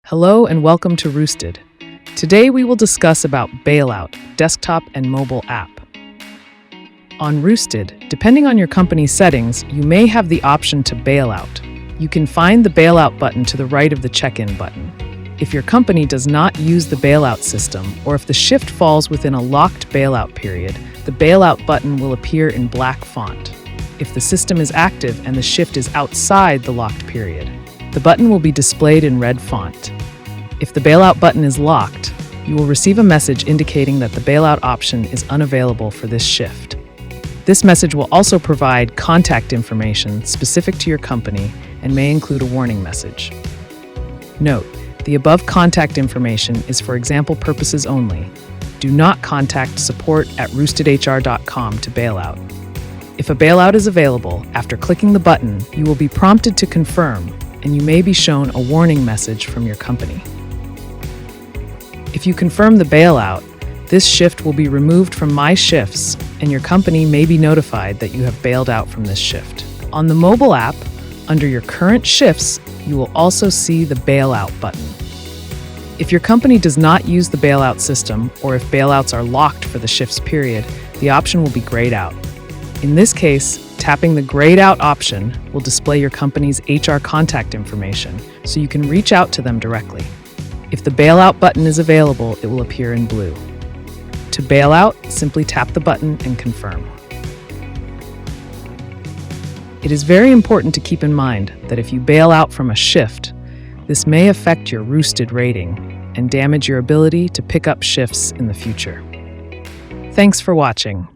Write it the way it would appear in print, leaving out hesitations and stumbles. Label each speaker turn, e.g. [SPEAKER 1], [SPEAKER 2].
[SPEAKER 1] Hello and welcome to Roosted. Today we will discuss about Bailout, desktop and mobile app. On Roosted, depending on your company's settings, you may have the option to bail out. You can find the Bailout button to the right of the check-in button. If your company does not use the bailout system, or if the shift falls within a locked bailout period, the Bailout button will appear in black font. If the system is active and the shift is outside the locked period, the button will be displayed in red font. If the Bailout button is locked, you will receive a message indicating that the Bailout option is unavailable for this shift. This message will also provide contact information specific to your company and may include a warning message. Note, the above contact information is for example purposes only. Do not contact support@roostedhr.com to bail out. If a bailout is available, after clicking the button, you will be prompted to confirm, and you may be shown a warning message from your company. If you confirm the bailout, this shift will be removed from My Shifts, and your company may be notified that you have bailed out from this shift. On the mobile app, under your current shifts, you will also see the Bailout button. If your company does not use the bailout system, or if bailouts are locked for the shifts period, the option will be grayed out. In this case, tapping the grayed out option will display your company's HR contact information, so you can reach out to them directly. If the Bailout button is available, it will appear in blue. To bail out, simply tap the button and confirm. It is very important to keep in mind that if you bail out from a shift, this may affect your Roosted rating and damage your ability to pick up shifts in the future. Thanks for watching.